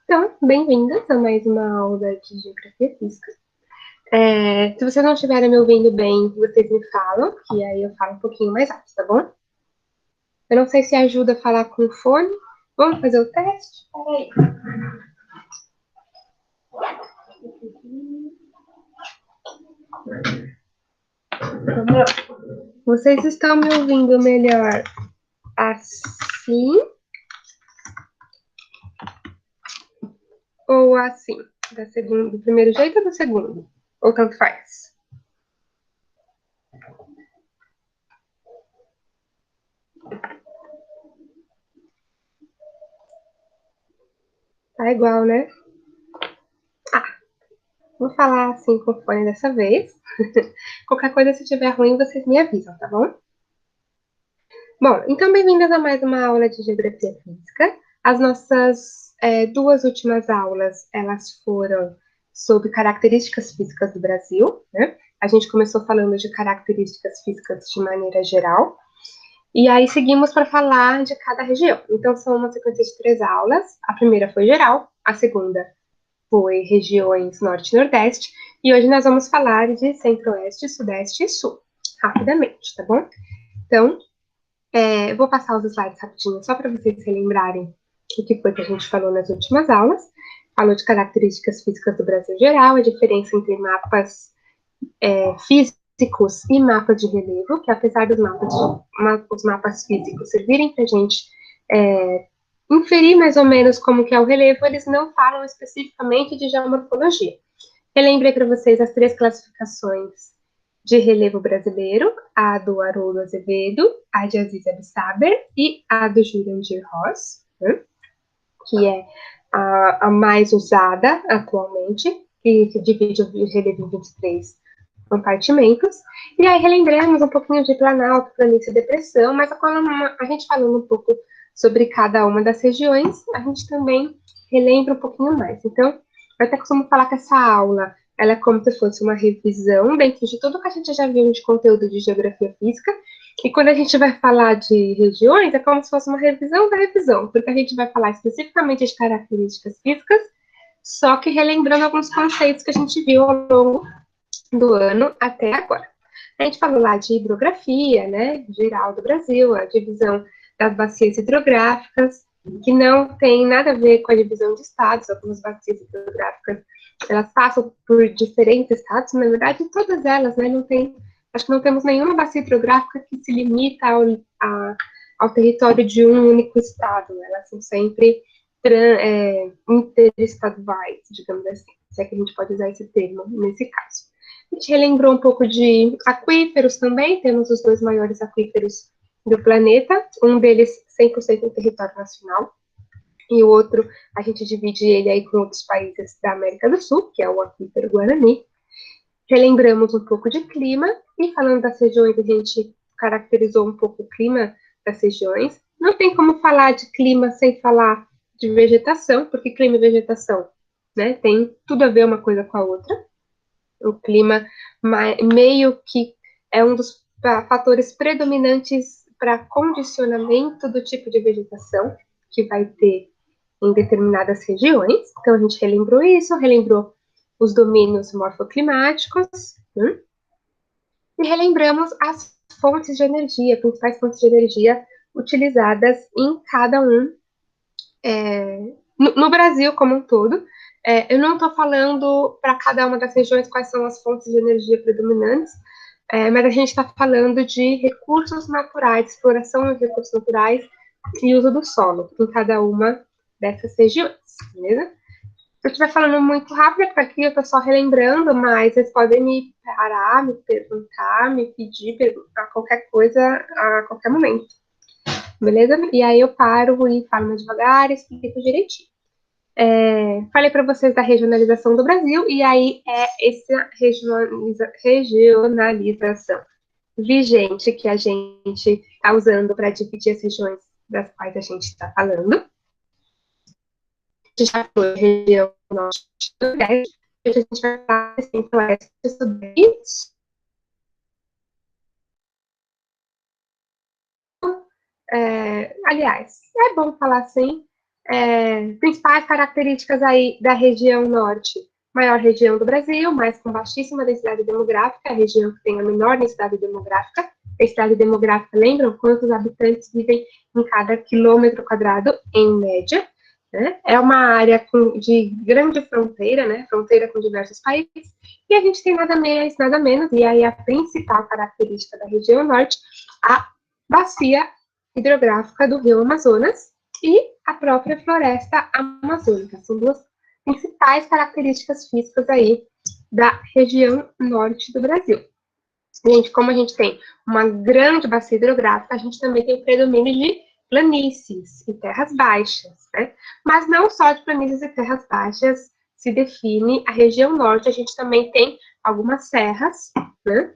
Então, bem-vindas a mais uma aula de Geografia Física. Se vocês não estiverem me ouvindo bem, vocês me falam, que aí eu falo um pouquinho mais alto, tá bom? Eu não sei se ajuda a falar com o fone. Vamos fazer o teste? Peraí. Vamos lá. Vocês estão me ouvindo melhor assim ou assim? Do primeiro jeito ou do segundo? Ou tanto faz? Tá igual, né? Ah, vou falar assim com o fone dessa vez. Qualquer coisa, se tiver ruim, vocês me avisam, tá bom? Bom, então bem-vindas a mais uma aula de Geografia Física. As nossas duas últimas aulas, elas foram sobre características físicas do Brasil, né? A gente começou falando de características físicas de maneira geral, e aí seguimos para falar de cada região. Então são uma sequência de 3 aulas. A primeira foi geral, a segunda foi regiões norte e nordeste, e hoje nós vamos falar de centro-oeste, sudeste e sul, rapidamente, tá bom? Então, eu vou passar os slides rapidinho, só para vocês relembrarem o que foi que a gente falou nas últimas aulas. Falou de características físicas do Brasil geral, a diferença entre mapas físicos e mapas de relevo, que apesar dos os mapas físicos servirem para a gente inferir mais ou menos como que é o relevo, eles não falam especificamente de geomorfologia. Relembrei para vocês as 3 classificações de relevo brasileiro, a do Haroldo Azevedo, a de Aziz Absaber e a do Jurandir Ross, né, que é a mais usada atualmente, que divide o relevo em 23 compartimentos. E aí relembramos um pouquinho de Planalto, Planície e Depressão, mas a gente falando um pouco sobre cada uma das regiões, a gente também relembra um pouquinho mais. Então, eu até costumo falar que essa aula ela é como se fosse uma revisão dentro de tudo que a gente já viu de conteúdo de geografia física. E quando a gente vai falar de regiões, é como se fosse uma revisão da revisão, porque a gente vai falar especificamente de características físicas, só que relembrando alguns conceitos que a gente viu ao longo do ano até agora. A gente falou lá de hidrografia, né, geral do Brasil, a divisão das bacias hidrográficas, que não tem nada a ver com a divisão de estados. Algumas bacias hidrográficas, elas passam por diferentes estados, na verdade, todas elas, né, não tem, acho que não temos nenhuma bacia hidrográfica que se limita ao território de um único estado, né? Elas são sempre interestaduais, digamos assim, se é que a gente pode usar esse termo nesse caso. A gente relembrou um pouco de aquíferos também, temos os 2 maiores aquíferos do planeta, um deles 100% em território nacional, e o outro a gente divide ele aí com outros países da América do Sul, que é o aquífero Guarani. Relembramos um pouco de clima, e falando das regiões, a gente caracterizou um pouco o clima das regiões. Não tem como falar de clima sem falar de vegetação, porque clima e vegetação, né, tem tudo a ver uma coisa com a outra. O clima meio que é um dos fatores predominantes para condicionamento do tipo de vegetação que vai ter em determinadas regiões. Então, a gente relembrou isso, relembrou os domínios morfoclimáticos, né? E relembramos as fontes de energia, principais fontes de energia utilizadas em cada um no Brasil como um todo. Eu não estou falando para cada uma das regiões quais são as fontes de energia predominantes, mas a gente está falando de recursos naturais, exploração de recursos naturais e uso do solo em cada uma dessas regiões, beleza? Se eu estiver falando muito rápido, é porque aqui eu estou só relembrando, mas vocês podem me parar, me perguntar, me pedir perguntar qualquer coisa a qualquer momento, beleza? E aí eu paro e falo mais devagar e explico direitinho. Falei para vocês da regionalização do Brasil, e aí é essa regionalização vigente que a gente está usando para dividir as regiões das quais a gente está falando. A gente já falou região norte e nordeste, a gente vai falar centro-oeste e sudeste. Aliás, é bom falar assim, Principais características aí da região norte: maior região do Brasil, mas com baixíssima densidade demográfica, a região que tem a menor densidade demográfica. Densidade demográfica, lembram quantos habitantes vivem em cada quilômetro quadrado, em média, né? É uma área de grande fronteira, né? Fronteira com diversos países, e a gente tem nada mais, nada menos, e aí a principal característica da região norte, a bacia hidrográfica do Rio Amazonas e a própria floresta amazônica. São duas principais características físicas aí da região norte do Brasil. Gente, como a gente tem uma grande bacia hidrográfica, a gente também tem o predomínio de planícies e terras baixas, né? Mas não só de planícies e terras baixas se define a região norte, a gente também tem algumas serras, né?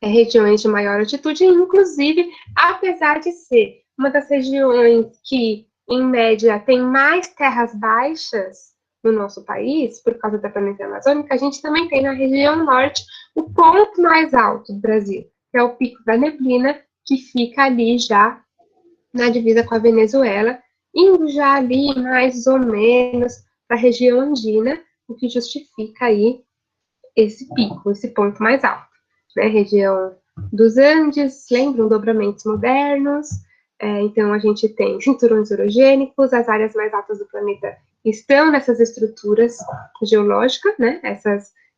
Regiões de maior altitude, inclusive, apesar de ser uma das regiões que, em média, tem mais terras baixas no nosso país, por causa da planície amazônica, a gente também tem na região norte o ponto mais alto do Brasil, que é o Pico da Neblina, que fica ali já na divisa com a Venezuela, indo já ali mais ou menos para a região andina, o que justifica aí esse pico, esse ponto mais alto, né? Região dos Andes, lembram dobramentos modernos, então a gente tem cinturões orogênicos, as áreas mais altas do planeta estão nessas estruturas geológicas, né?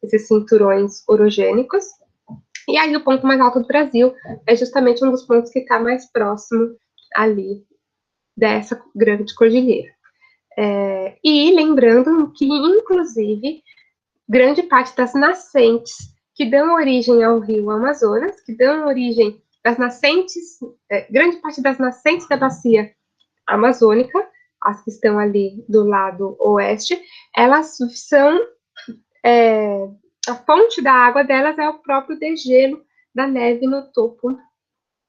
Esses cinturões orogênicos. E aí o ponto mais alto do Brasil é justamente um dos pontos que está mais próximo ali dessa grande cordilheira. E lembrando que, inclusive, grande parte das nascentes que dão origem ao rio Amazonas, que dão origem das nascentes, grande parte das nascentes da bacia amazônica, as que estão ali do lado oeste, elas são, a fonte da água delas é o próprio degelo da neve no topo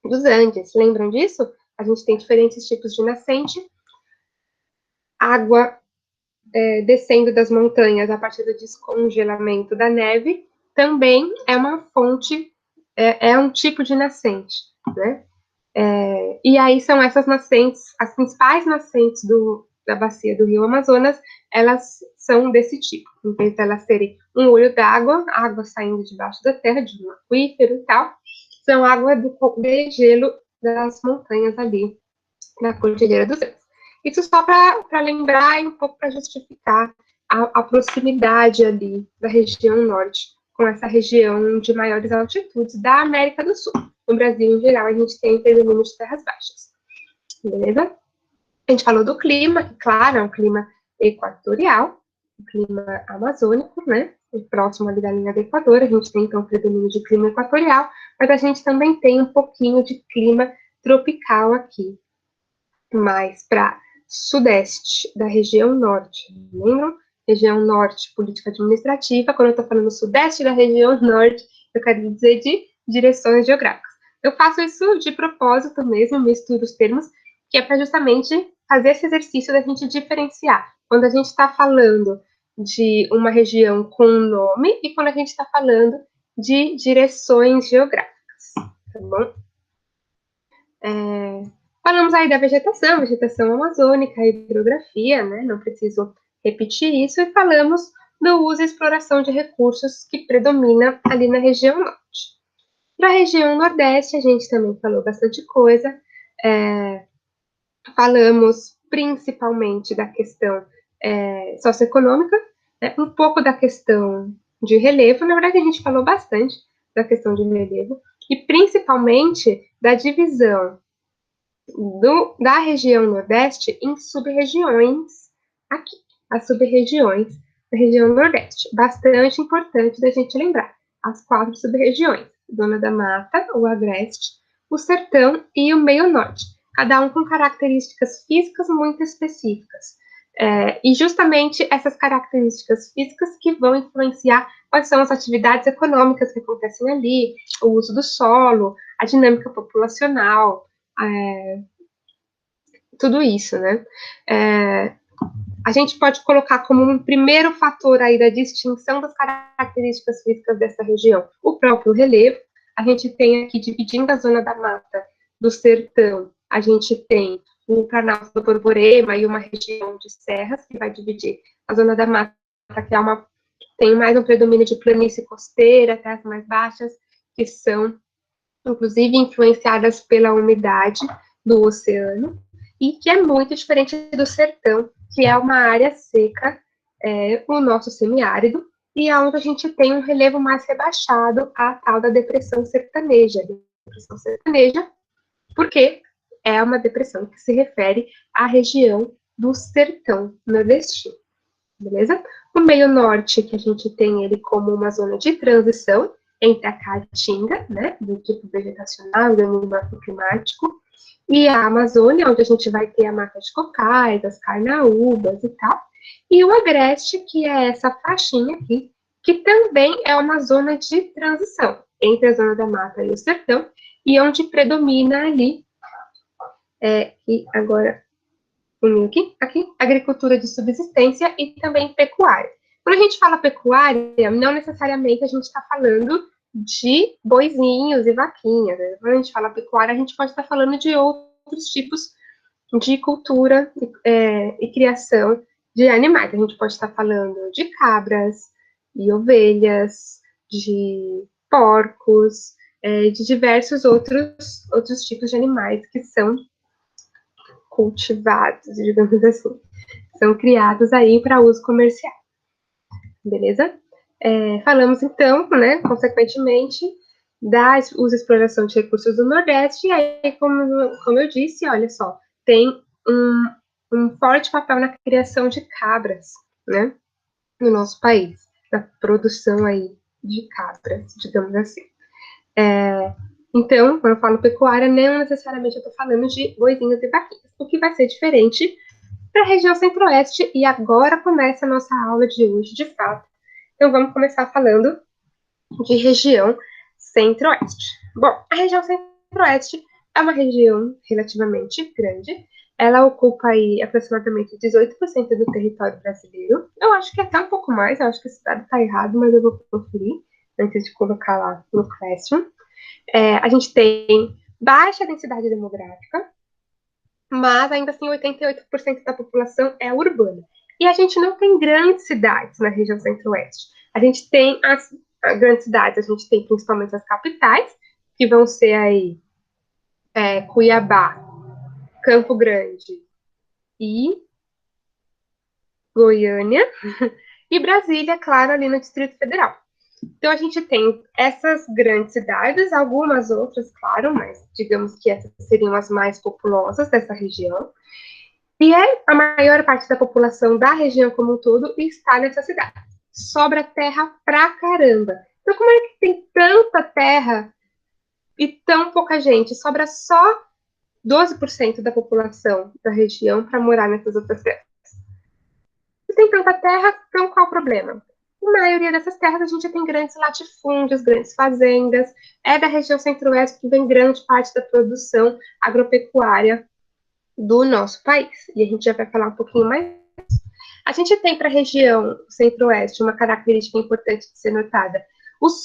dos Andes. Lembram disso? A gente tem diferentes tipos de nascente, água descendo das montanhas a partir do descongelamento da neve, também é uma fonte, é um tipo de nascente, né? E aí são essas nascentes, as principais nascentes da bacia do Rio Amazonas, elas são desse tipo. Em vez de elas terem um olho d'água, água saindo debaixo da terra, de um aquífero e tal, são água do degelo das montanhas ali, na Cordilheira dos Andes. Isso só para lembrar e um pouco para justificar a proximidade ali da região norte com essa região de maiores altitudes da América do Sul. No Brasil, em geral, a gente tem predomínio de terras baixas. Beleza? A gente falou do clima, que, claro, é um clima equatorial, um clima amazônico, né? Próximo ali da linha do Equador, a gente tem, então, predomínio de clima equatorial, mas a gente também tem um pouquinho de clima tropical aqui, mais para sudeste da região norte, lembram? Região norte, política administrativa. Quando eu estou falando sudeste da região norte, eu quero dizer de direções geográficas. Eu faço isso de propósito mesmo, misturo os termos, que é para justamente fazer esse exercício da gente diferenciar. Quando a gente está falando de uma região com nome e quando a gente está falando de direções geográficas, tá bom? Falamos aí da vegetação amazônica, hidrografia, né? Não preciso repetir isso, e falamos do uso e exploração de recursos que predomina ali na região norte. Para a região nordeste, a gente também falou bastante coisa, falamos principalmente da questão socioeconômica, né? Um pouco da questão de relevo, na verdade a gente falou bastante da questão de relevo, e principalmente da divisão da região nordeste em sub-regiões aqui, as sub-regiões da região nordeste. Bastante importante da gente lembrar. As 4 sub-regiões: Zona da Mata, o Agreste, o Sertão e o Meio Norte. Cada um com características físicas muito específicas. E justamente essas características físicas que vão influenciar quais são as atividades econômicas que acontecem ali, o uso do solo, a dinâmica populacional, tudo isso, né? A gente pode colocar como um primeiro fator aí da distinção das características físicas dessa região o próprio relevo. A gente tem aqui, dividindo a zona da mata do sertão, a gente tem o Planalto do Borborema e uma região de serras, que vai dividir a Zona da Mata, que é tem mais um predomínio de planície costeira, terras mais baixas, que são, inclusive, influenciadas pela umidade do oceano, e que é muito diferente do sertão, que é uma área seca, o nosso semiárido, e onde a gente tem um relevo mais rebaixado, a tal da depressão sertaneja. Depressão sertaneja, porque é uma depressão que se refere à região do sertão nordestino, beleza? O meio norte, que a gente tem ele como uma zona de transição entre a caatinga, né, do tipo vegetacional e do mínimo climático, e a Amazônia, onde a gente vai ter a mata de cocais, as carnaúbas e tal, e o agreste, que é essa faixinha aqui, que também é uma zona de transição entre a zona da mata e o sertão, e onde predomina ali, e agora, aqui, agricultura de subsistência e também pecuária. Quando a gente fala pecuária, não necessariamente a gente está falando de boizinhos e vaquinhas, né? Quando a gente fala pecuária, a gente pode estar falando de outros tipos de cultura e criação de animais. A gente pode estar falando de cabras, de ovelhas, de porcos, de diversos outros tipos de animais que são cultivados, digamos assim. São criados aí para uso comercial. Beleza? Falamos, então, né, consequentemente, da exploração de recursos do Nordeste, e aí, como eu disse, olha só, tem um forte papel na criação de cabras, né, no nosso país, na produção aí de cabras, digamos assim. Então, quando eu falo pecuária, não necessariamente eu estou falando de boizinhos e vaquinhas, o que vai ser diferente para a região centro-oeste, e agora começa a nossa aula de hoje, de fato. Então, vamos começar falando de região centro-oeste. Bom, a região centro-oeste é uma região relativamente grande, ela ocupa aí aproximadamente 18% do território brasileiro. Eu acho que até um pouco mais, eu acho que esse dado está errado, mas eu vou conferir antes de colocar lá no Classroom. A gente tem baixa densidade demográfica, mas ainda assim 88% da população é urbana. E a gente não tem grandes cidades na região centro-oeste. A gente tem as grandes cidades, a gente tem principalmente as capitais, que vão ser aí Cuiabá, Campo Grande e Goiânia, e Brasília, claro, ali no Distrito Federal. Então, a gente tem essas grandes cidades, algumas outras, claro, mas digamos que essas seriam as mais populosas dessa região. E a maior parte da população da região como um todo está nessa cidade. Sobra terra pra caramba. Então, como é que tem tanta terra e tão pouca gente? Sobra só 12% da população da região para morar nessas outras terras. Se tem tanta terra, então qual o problema? Na maioria dessas terras, a gente tem grandes latifúndios, grandes fazendas. É da região centro-oeste que vem grande parte da produção agropecuária do nosso país. E a gente já vai falar um pouquinho mais. A gente tem para a região centro-oeste uma característica importante de ser notada.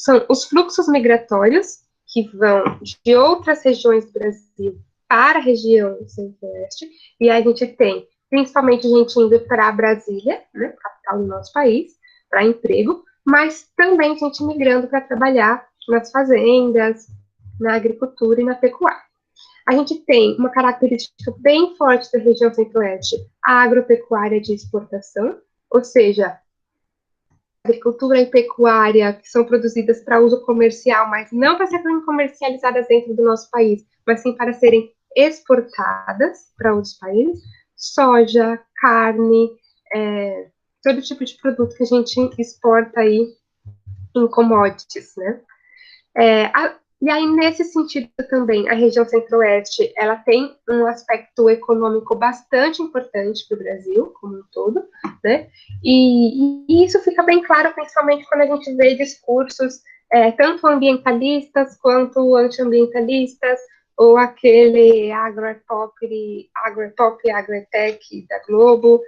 São os fluxos migratórios, que vão de outras regiões do Brasil para a região centro-oeste. E a gente tem principalmente gente indo para Brasília, né, capital do nosso país, para emprego, mas também gente migrando para trabalhar nas fazendas, na agricultura e na pecuária. A gente tem uma característica bem forte da região centro-oeste, a agropecuária de exportação, ou seja, agricultura e pecuária que são produzidas para uso comercial, mas não para serem comercializadas dentro do nosso país, mas sim para serem exportadas para outros países, soja, carne, todo tipo de produto que a gente exporta aí em commodities, né? E aí, nesse sentido também, a região centro-oeste, ela tem um aspecto econômico bastante importante para o Brasil, como um todo, né? E isso fica bem claro, principalmente quando a gente vê discursos tanto ambientalistas quanto antiambientalistas, ou aquele agropop, agrotech da Globo,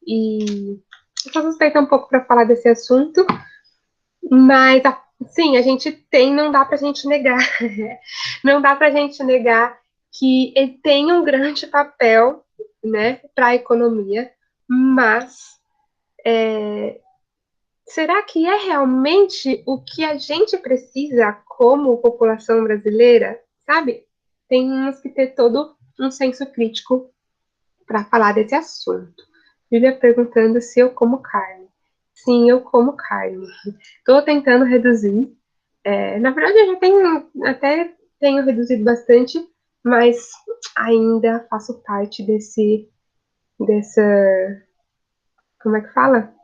e eu sou suspeita um pouco para falar desse assunto, mas sim, a gente tem, não dá para a gente negar, não dá para a gente negar que ele tem um grande papel né, para a economia, mas será que é realmente o que a gente precisa como população brasileira? Sabe? Temos que ter todo um senso crítico para falar desse assunto. Júlia perguntando se eu como carne. Sim, eu como carne. Estou tentando reduzir. Na verdade, eu já até tenho reduzido bastante, mas ainda faço parte dessa, como é que fala?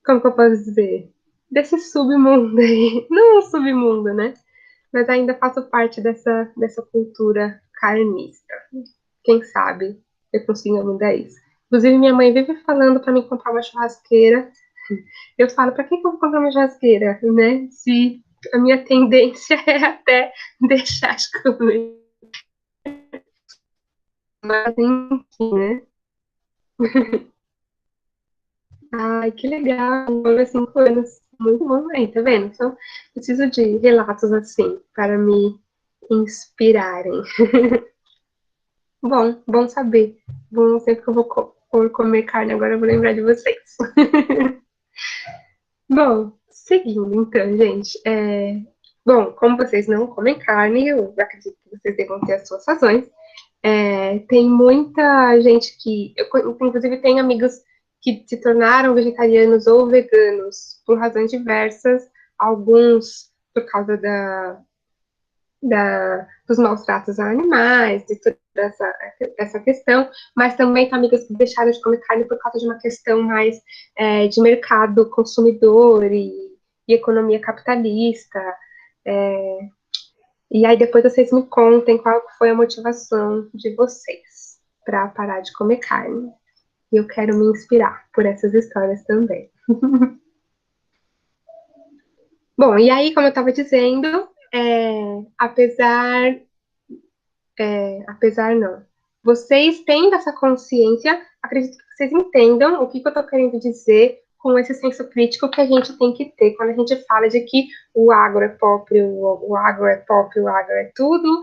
Como que eu posso dizer? Desse submundo aí. Não é um submundo, né? Mas ainda faço parte dessa cultura carnista. Quem sabe eu consiga mudar isso. Inclusive, minha mãe vive falando para mim comprar uma churrasqueira. Eu falo, para que eu vou comprar uma churrasqueira, né? Se a minha tendência é até deixar de comer. Mas, enfim, né? Ai, que legal. Olha, 5 anos. Muito bom, aí, tá vendo? Então, preciso de relatos assim para me inspirarem. Bom, bom saber. Bom, sempre que eu vou for comer carne, agora eu vou lembrar de vocês. Bom, seguindo então, gente. Bom, como vocês não comem carne, eu acredito que vocês devam ter as suas razões. Tem muita gente que. Inclusive, tenho amigos que se tornaram vegetarianos ou veganos por razões diversas, alguns por causa dos maus tratos a animais, de toda essa questão, mas também tem amigas que deixaram de comer carne por causa de uma questão mais de mercado consumidor e economia capitalista. É, e aí depois vocês me contem qual foi a motivação de vocês para parar de comer carne. E eu quero me inspirar por essas histórias também. Bom, e aí, como eu estava dizendo, apesar não. Vocês tendo essa consciência, acredito que vocês entendam o que eu estou querendo dizer com esse senso crítico que a gente tem que ter quando a gente fala de que o agro é pop, o agro é pop, o agro é tudo,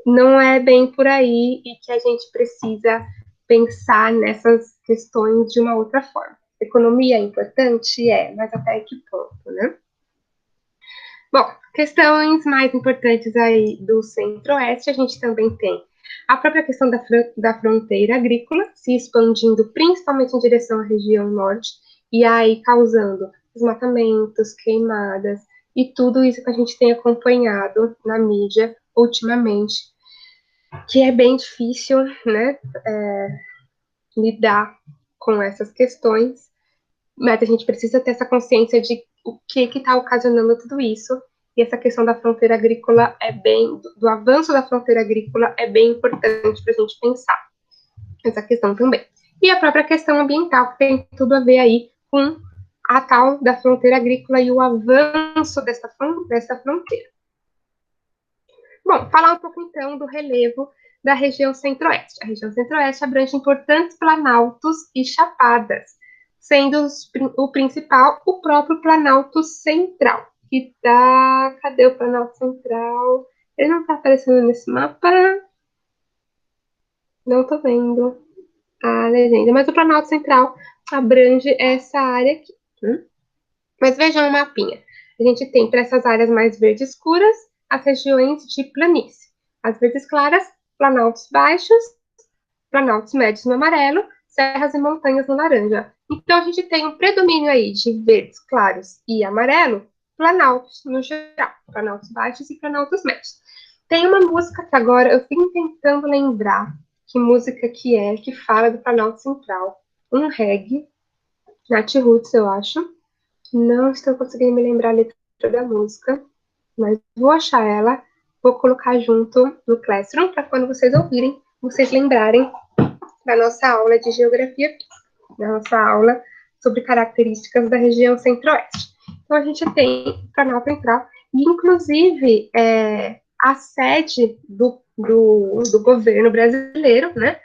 não é bem por aí e que a gente precisa pensar nessas questões de uma outra forma. Economia é importante? Mas até que ponto, né? Bom, questões mais importantes aí do Centro-Oeste, a gente também tem a própria questão da fronteira agrícola se expandindo principalmente em direção à região norte, e aí causando desmatamentos, queimadas, e tudo isso que a gente tem acompanhado na mídia ultimamente, que é bem difícil, né, lidar com essas questões, mas a gente precisa ter essa consciência de o que está ocasionando tudo isso. E essa questão da fronteira agrícola do avanço da fronteira agrícola é bem importante para a gente pensar essa questão também. E a própria questão ambiental, que tem tudo a ver aí com a tal da fronteira agrícola e o avanço dessa fronteira. Bom, falar um pouco então do relevo da região centro-oeste. A região centro-oeste abrange importantes planaltos e chapadas, sendo o principal o próprio Planalto Central, que tá. Cadê o Planalto Central? Ele não tá aparecendo nesse mapa? Não tô vendo a legenda, mas o Planalto Central abrange essa área aqui. Mas vejam o mapinha. A gente tem para essas áreas mais verdes escuras as regiões de planície. As verdes claras, planaltos baixos, planaltos médios no amarelo, serras e montanhas no laranja. Então a gente tem um predomínio aí de verdes claros e amarelo, planaltos no geral, planaltos baixos e planaltos médios. Tem uma música que agora eu fico tentando lembrar que música que fala do Planalto Central. Um reggae, Nat Roots, eu acho. Não estou conseguindo me lembrar a letra da música, mas vou achar ela, vou colocar junto no Classroom para quando vocês ouvirem, vocês lembrarem da nossa aula de geografia, da nossa aula sobre características da região centro-oeste. Então, a gente tem o Canal Central, e inclusive a sede do governo brasileiro, né,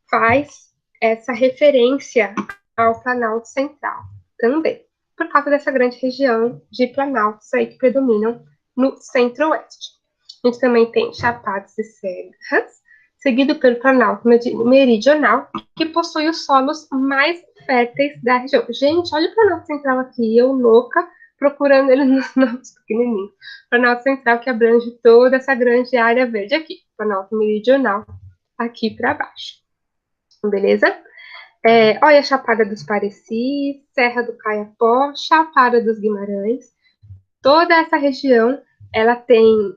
faz essa referência ao Planalto Central também, por causa dessa grande região de planaltos aí que predominam no centro-oeste. A gente também tem chapadas e serras, seguido pelo Planalto Meridional, que possui os solos mais férteis da região. Gente, olha o Planalto Central aqui, eu louca, procurando ele nos nomes pequenininhos. Planalto Central que abrange toda essa grande área verde aqui. Planalto Meridional, aqui para baixo. Beleza? Olha a Chapada dos Parecis, Serra do Caiapó, Chapada dos Guimarães. Toda essa região, ela tem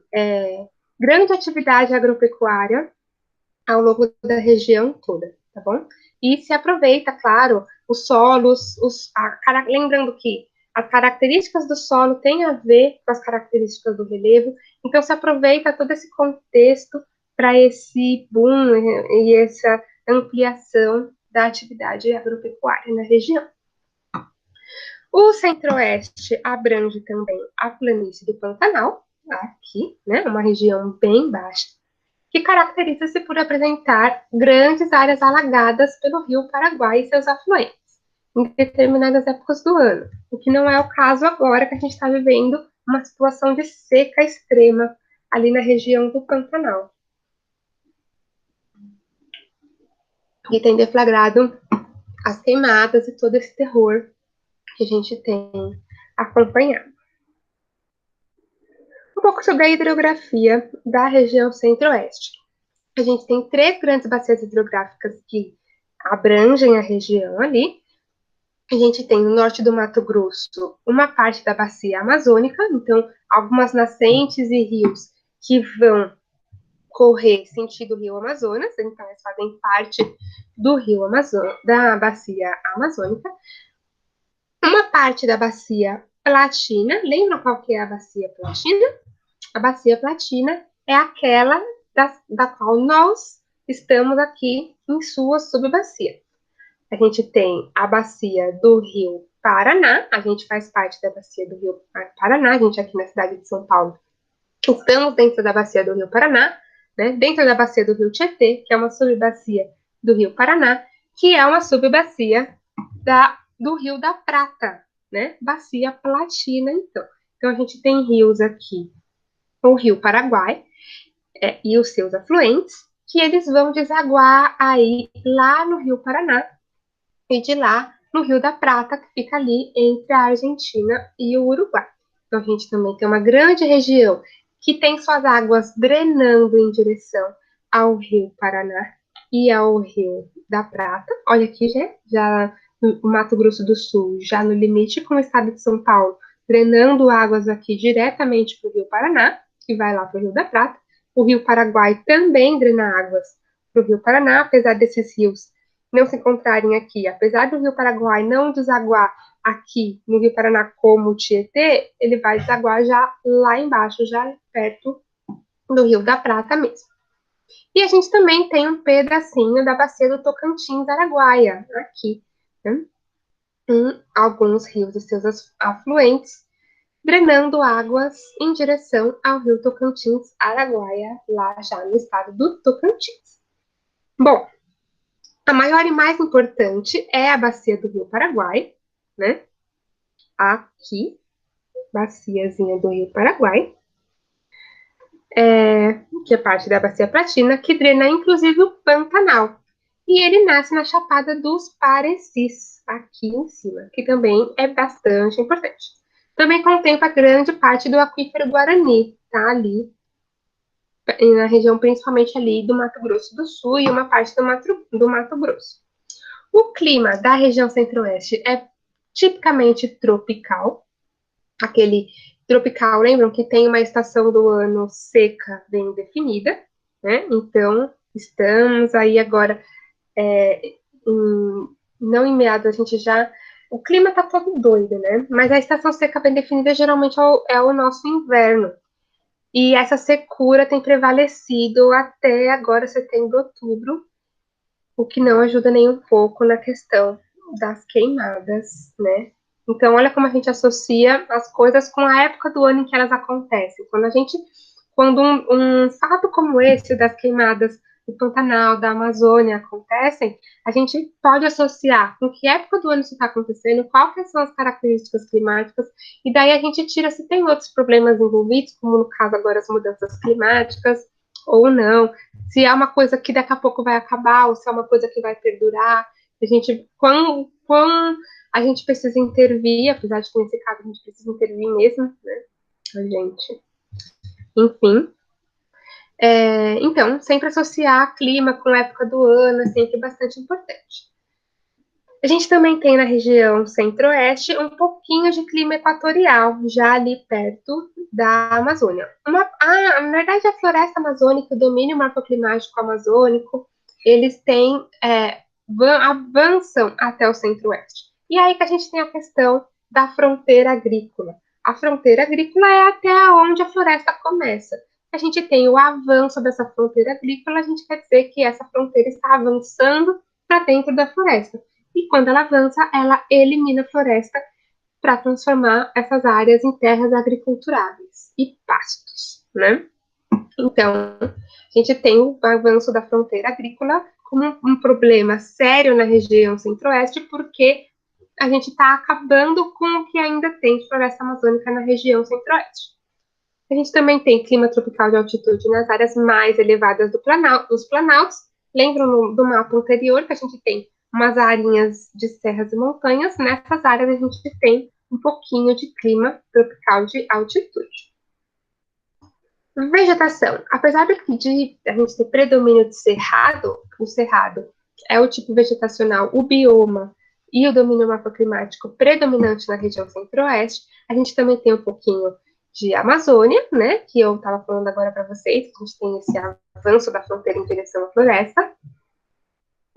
grande atividade agropecuária ao longo da região toda, tá bom? E se aproveita, claro, os solos, lembrando que as características do solo têm a ver com as características do relevo, então se aproveita todo esse contexto para esse boom e essa ampliação da atividade agropecuária na região. O Centro-Oeste abrange também a planície do Pantanal, aqui, né, uma região bem baixa, que caracteriza-se por apresentar grandes áreas alagadas pelo rio Paraguai e seus afluentes, em determinadas épocas do ano, o que não é o caso agora que a gente está vivendo uma situação de seca extrema ali na região do Pantanal. E tem deflagrado as queimadas e todo esse terror que a gente tem acompanhado. Um pouco sobre a hidrografia da região centro-oeste. A gente tem 3 grandes bacias hidrográficas que abrangem a região ali. A gente tem no norte do Mato Grosso uma parte da bacia amazônica, então algumas nascentes e rios que vão correr sentido Rio Amazonas, então eles fazem parte do Rio Amazonas, da bacia amazônica. Uma parte da bacia Platina, lembra qual que é a bacia Platina? A bacia Platina é aquela da qual nós estamos aqui em sua subbacia. A gente tem a bacia do Rio Paraná, a gente faz parte da bacia do Rio Paraná, a gente aqui na cidade de São Paulo estamos dentro da bacia do Rio Paraná, né, dentro da bacia do Rio Tietê, que é uma subbacia do Rio Paraná, que é uma subbacia do Rio da Prata, né, bacia Platina, então. Então, a gente tem rios aqui, o Rio Paraguai e os seus afluentes, que eles vão desaguar aí lá no Rio Paraná, e de lá no Rio da Prata, que fica ali entre a Argentina e o Uruguai. Então, a gente também tem uma grande região que tem suas águas drenando em direção ao Rio Paraná e ao Rio da Prata. Olha aqui, já no Mato Grosso do Sul, já no limite com o estado de São Paulo, drenando águas aqui diretamente para o Rio Paraná, que vai lá para o Rio da Prata. O Rio Paraguai também drena águas para o Rio Paraná, apesar desses rios não se encontrarem aqui. Apesar do Rio Paraguai não desaguar aqui no Rio Paraná como o Tietê, ele vai desaguar já lá embaixo, já perto do Rio da Prata mesmo. E a gente também tem um pedacinho da bacia do Tocantins-Araguaia, aqui, né? Alguns rios e seus afluentes, drenando águas em direção ao rio Tocantins-Araguaia, lá já no estado do Tocantins. Bom, a maior e mais importante é a bacia do Rio Paraguai, né? Aqui, baciazinha do Rio Paraguai, que é parte da bacia Platina, que drena inclusive o Pantanal. E ele nasce na Chapada dos Parecis, aqui em cima, que também é bastante importante. Também contempla grande parte do aquífero Guarani, tá ali, na região principalmente ali do Mato Grosso do Sul e uma parte do Mato Grosso. O clima da região centro-oeste é tipicamente tropical, aquele tropical, lembram que tem uma estação do ano seca bem definida, né? Então, estamos aí agora, não em meados, a gente já... O clima tá todo doido, né? Mas a estação seca bem definida geralmente é o nosso inverno. E essa secura tem prevalecido até agora, setembro, outubro, o que não ajuda nem um pouco na questão das queimadas, né? Então, olha como a gente associa as coisas com a época do ano em que elas acontecem. Quando um fato como esse das queimadas do Pantanal, da Amazônia acontecem, a gente pode associar com que época do ano isso está acontecendo, quais são as características climáticas, e daí a gente tira se tem outros problemas envolvidos, como no caso agora as mudanças climáticas, ou não, se é uma coisa que daqui a pouco vai acabar, ou se é uma coisa que vai perdurar, a gente, quão a gente precisa intervir, apesar de que nesse caso a gente precisa intervir mesmo, né? A gente, enfim. Então, sempre associar clima com a época do ano é sempre bastante importante. A gente também tem na região centro-oeste um pouquinho de clima equatorial, já ali perto da Amazônia. Na verdade, a floresta amazônica, o domínio morfoclimático amazônico, eles avançam até o centro-oeste. E aí que a gente tem a questão da fronteira agrícola. A fronteira agrícola é até onde a floresta começa. A gente tem o avanço dessa fronteira agrícola, a gente quer dizer que essa fronteira está avançando para dentro da floresta. E quando ela avança, ela elimina a floresta para transformar essas áreas em terras agriculturáveis e pastos, né? Então, a gente tem o avanço da fronteira agrícola como um problema sério na região centro-oeste, porque a gente está acabando com o que ainda tem de floresta amazônica na região centro-oeste. A gente também tem clima tropical de altitude nas áreas mais elevadas dos planaltos. Lembram do mapa anterior que a gente tem umas áreas de serras e montanhas? Nessas áreas a gente tem um pouquinho de clima tropical de altitude. Vegetação. Apesar de a gente ter predomínio de cerrado, o cerrado é o tipo vegetacional, o bioma e o domínio morfoclimático predominante na região centro-oeste, a gente também tem um pouquinho de Amazônia, né, que eu estava falando agora para vocês, a gente tem esse avanço da fronteira em direção à floresta,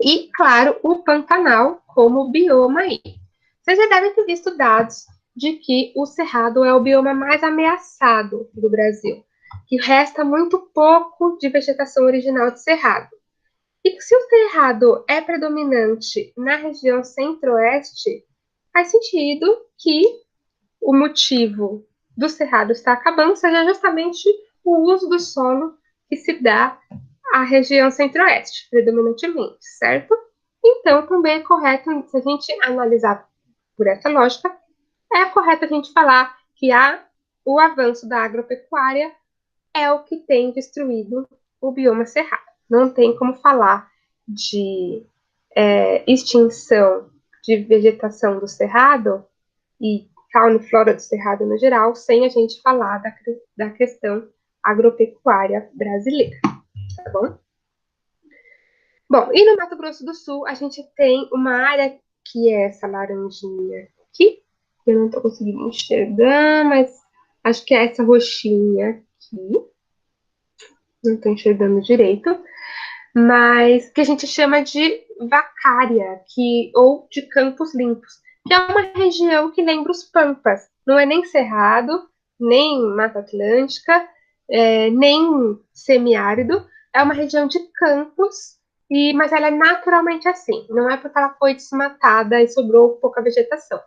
e, claro, o Pantanal como bioma aí. Vocês já devem ter visto dados de que o Cerrado é o bioma mais ameaçado do Brasil, que resta muito pouco de vegetação original de Cerrado. E se o Cerrado é predominante na região centro-oeste, faz sentido que o motivo do Cerrado estar acabando seja justamente o uso do solo que se dá à região centro-oeste, predominantemente, certo? Então, também é correto, se a gente analisar por essa lógica, é correto a gente falar que o avanço da agropecuária é o que tem destruído o bioma cerrado. Não tem como falar de extinção de vegetação do cerrado e fauna e flora do cerrado no geral, sem a gente falar da questão agropecuária brasileira, tá bom? Bom, e no Mato Grosso do Sul, a gente tem uma área que é essa laranjinha aqui, eu não estou conseguindo enxergar, mas acho que é essa roxinha aqui, não estou enxergando direito, mas que a gente chama de vacária, ou de campos limpos, que é uma região que lembra os pampas, não é nem cerrado, nem Mata Atlântica, nem semiárido, é uma região de campos, mas ela é naturalmente assim, não é porque ela foi desmatada e sobrou pouca vegetação.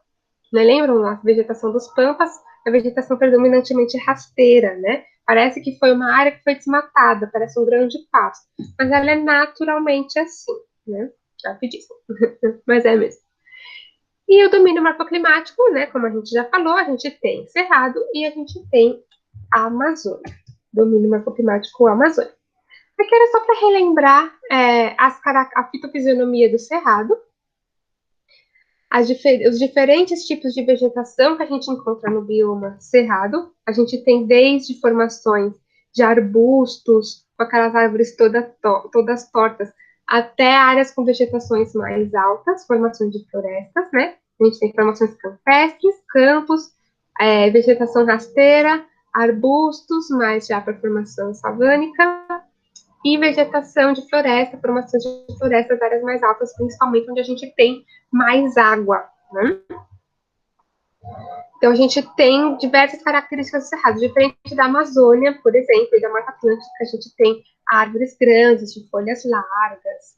Não lembram a vegetação dos pampas? A vegetação predominantemente rasteira, né? Parece que foi uma área que foi desmatada, parece um grande pasto, mas ela é naturalmente assim, né? Rapidíssimo, mas é mesmo. E o domínio morfoclimático, né? Como a gente já falou, a gente tem Cerrado e a gente tem a Amazônia. Domínio morfoclimático Amazônia. Aqui era só para relembrar a fitofisionomia do Cerrado, os diferentes tipos de vegetação que a gente encontra no bioma cerrado. A gente tem desde formações de arbustos, com aquelas árvores todas tortas, até áreas com vegetações mais altas, formações de florestas, né? A gente tem formações campestres, campos, vegetação rasteira, arbustos, mais já para formação savânica, e vegetação de floresta, formação de florestas, áreas mais altas, principalmente onde a gente tem mais água, né? Então, a gente tem diversas características do cerrado, diferente da Amazônia, por exemplo, e da Mata Atlântica, a gente tem árvores grandes, de folhas largas.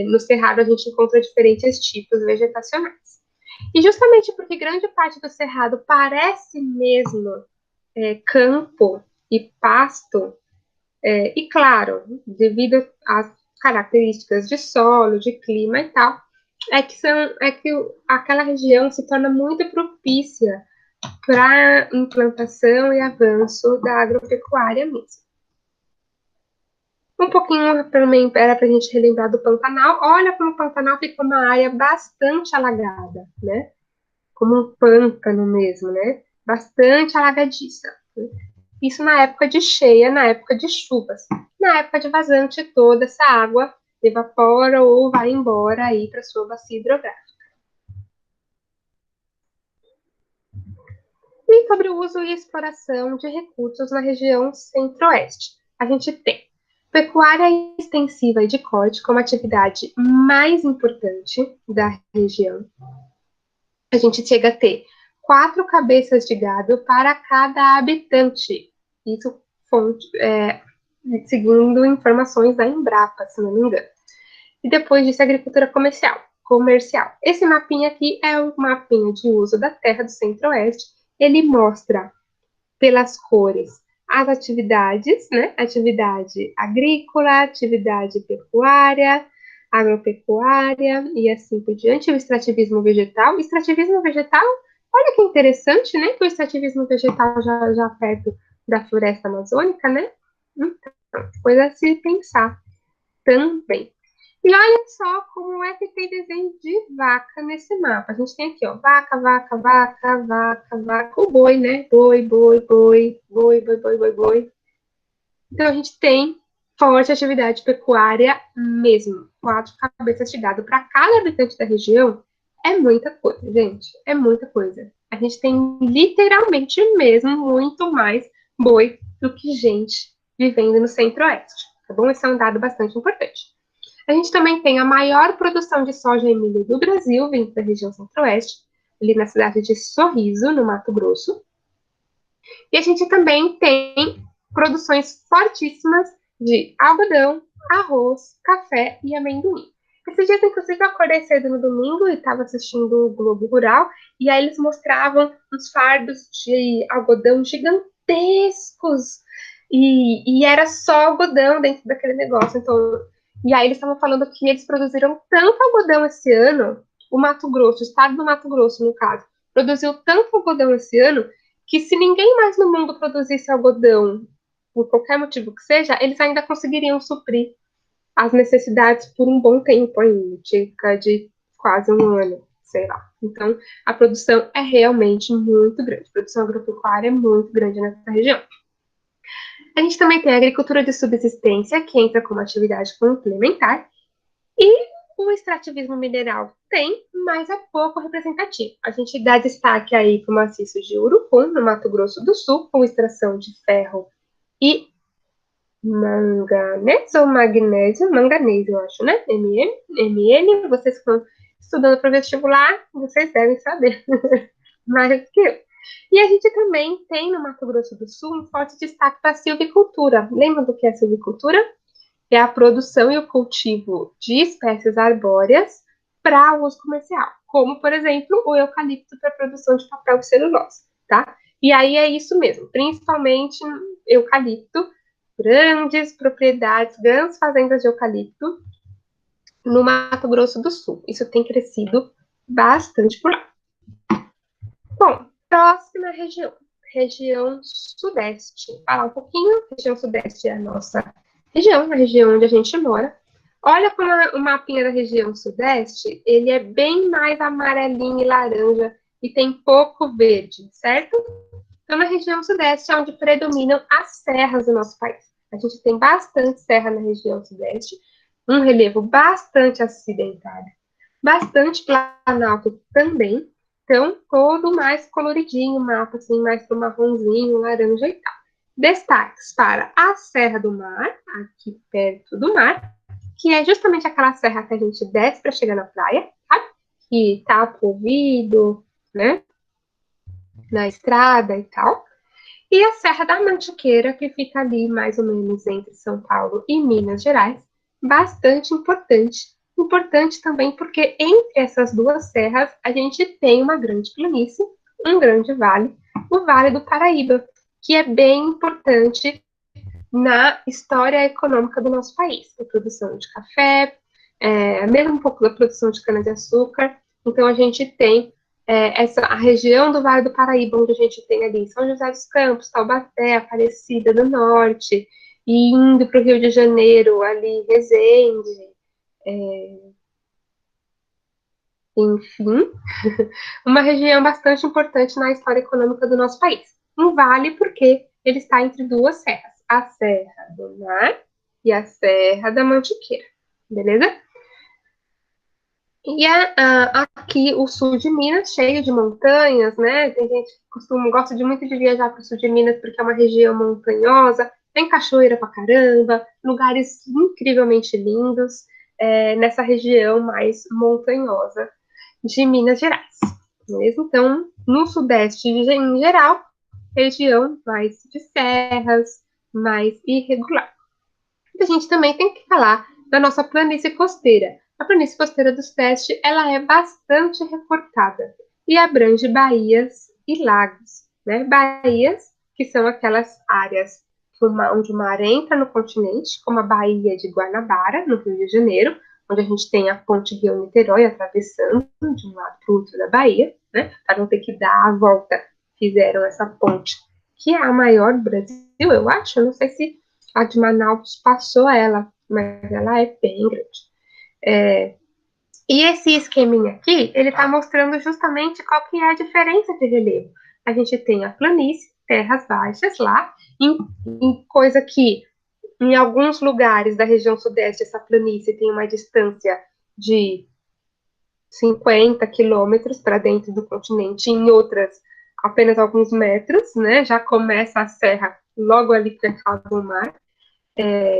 No cerrado, a gente encontra diferentes tipos vegetacionais. E justamente porque grande parte do cerrado parece mesmo campo e pasto, e claro, devido às características de solo, de clima e tal, é que aquela região se torna muito propícia para implantação e avanço da agropecuária mesmo. Um pouquinho também era para a gente relembrar do Pantanal. Olha como o Pantanal ficou uma área bastante alagada, né? Como um pântano mesmo, né? Bastante alagadiça. Isso na época de cheia, na época de chuvas. Na época de vazante, toda essa água evapora ou vai embora aí para sua bacia hidrográfica. E sobre o uso e exploração de recursos na região centro-oeste. A gente tem pecuária extensiva e de corte como atividade mais importante da região. A gente chega a ter 4 cabeças de gado para cada habitante. Isso seguindo informações da Embrapa, se não me engano. E depois disso, agricultura comercial. Esse mapinha aqui é o mapinha de uso da terra do Centro-Oeste. Ele mostra pelas cores as atividades, né? Atividade agrícola, atividade pecuária, agropecuária e assim por diante. O extrativismo vegetal. Extrativismo vegetal, olha que interessante, né? Que o extrativismo vegetal já perto da floresta amazônica, né? Então, coisa a se pensar também. E olha só como é que tem desenho de vaca nesse mapa. A gente tem aqui, ó, vaca, vaca, vaca, vaca, vaca, o boi, né? Boi, boi, boi, boi, boi, boi, boi, boi. Então a gente tem forte atividade pecuária mesmo. 4 cabeças de gado para cada habitante da região é muita coisa, gente. É muita coisa. A gente tem literalmente mesmo muito mais boi do que gente vivendo no centro-oeste. Tá bom? Esse é um dado bastante importante. A gente também tem a maior produção de soja e milho do Brasil, vindo da região centro-oeste, ali na cidade de Sorriso, no Mato Grosso. E a gente também tem produções fortíssimas de algodão, arroz, café e amendoim. Esses dias, inclusive, eu acordei cedo no domingo e estava assistindo o Globo Rural, e aí eles mostravam uns fardos de algodão gigantescos, e era só algodão dentro daquele negócio. Então, e aí eles estavam falando que eles produziram tanto algodão esse ano, o Mato Grosso, o estado do Mato Grosso, no caso, produziu tanto algodão esse ano, que se ninguém mais no mundo produzisse algodão, por qualquer motivo que seja, eles ainda conseguiriam suprir as necessidades por um bom tempo ainda, cerca de quase um ano, sei lá. Então, a produção é realmente muito grande. A produção agropecuária é muito grande nessa região. A gente também tem a agricultura de subsistência, que entra como atividade complementar, e o extrativismo mineral tem, mas é pouco representativo. A gente dá destaque aí para o maciço de Urucum, no Mato Grosso do Sul, com extração de ferro e manganês ou magnésio, manganês, eu acho, né? MN, vocês que estão estudando para vestibular, vocês devem saber mais que eu. E a gente também tem no Mato Grosso do Sul um forte destaque para a silvicultura. Lembra do que é silvicultura? É a produção e o cultivo de espécies arbóreas para uso comercial, como, por exemplo, o eucalipto para produção de papel e celulose, tá? E aí é isso mesmo, principalmente eucalipto, grandes propriedades, grandes fazendas de eucalipto no Mato Grosso do Sul. Isso tem crescido bastante por lá. Bom, próxima região, região sudeste. Falar um pouquinho, região sudeste é a nossa região, a região onde a gente mora. Olha como o mapinha da região sudeste, ele é bem mais amarelinho e laranja e tem pouco verde, certo? Então, na região sudeste é onde predominam as serras do nosso país. A gente tem bastante serra na região sudeste, um relevo bastante acidentário, bastante planalto também, então todo mais coloridinho, mapa assim, mais pro marronzinho, laranja e tal. Destaques para a Serra do Mar, aqui perto do mar, que é justamente aquela serra que a gente desce para chegar na praia, sabe? Que tá poluído, né? Na estrada e tal. E a Serra da Mantiqueira, que fica ali mais ou menos entre São Paulo e Minas Gerais, bastante importante. Importante também porque entre essas duas serras a gente tem uma grande planície, um grande vale, o Vale do Paraíba, que é bem importante na história econômica do nosso país, a produção de café, mesmo um pouco da produção de cana-de-açúcar. Então, a gente tem a região do Vale do Paraíba, onde a gente tem ali São José dos Campos, Taubaté, Aparecida do Norte, e indo para o Rio de Janeiro, ali, Resende, enfim, uma região bastante importante na história econômica do nosso país. Um vale porque ele está entre duas serras, a Serra do Mar e a Serra da Mantiqueira, beleza? E aqui o sul de Minas, cheio de montanhas, né? Tem gente que gosta muito de viajar para o sul de Minas porque é uma região montanhosa, tem cachoeira pra caramba, lugares incrivelmente lindos, nessa região mais montanhosa de Minas Gerais. Beleza? Então, no sudeste em geral, região mais de serras, mais irregular. A gente também tem que falar da nossa planície costeira. A planície costeira do Sudeste, ela é bastante recortada e abrange baías e lagos, né? Baías, que são aquelas áreas onde o mar entra no continente, como a Baía de Guanabara, no Rio de Janeiro, onde a gente tem a ponte Rio-Niterói atravessando de um lado para o outro da Bahia, né? Para não ter que dar a volta, fizeram essa ponte, que é a maior do Brasil, eu acho. Eu não sei se a de Manaus passou ela, mas ela é bem grande. E esse esqueminha aqui, ele está mostrando justamente qual que é a diferença de relevo. A gente tem a planície, terras baixas lá, em coisa que em alguns lugares da região sudeste essa planície tem uma distância de 50 quilômetros para dentro do continente, em outras apenas alguns metros, né? Já começa a serra logo ali pegado no mar.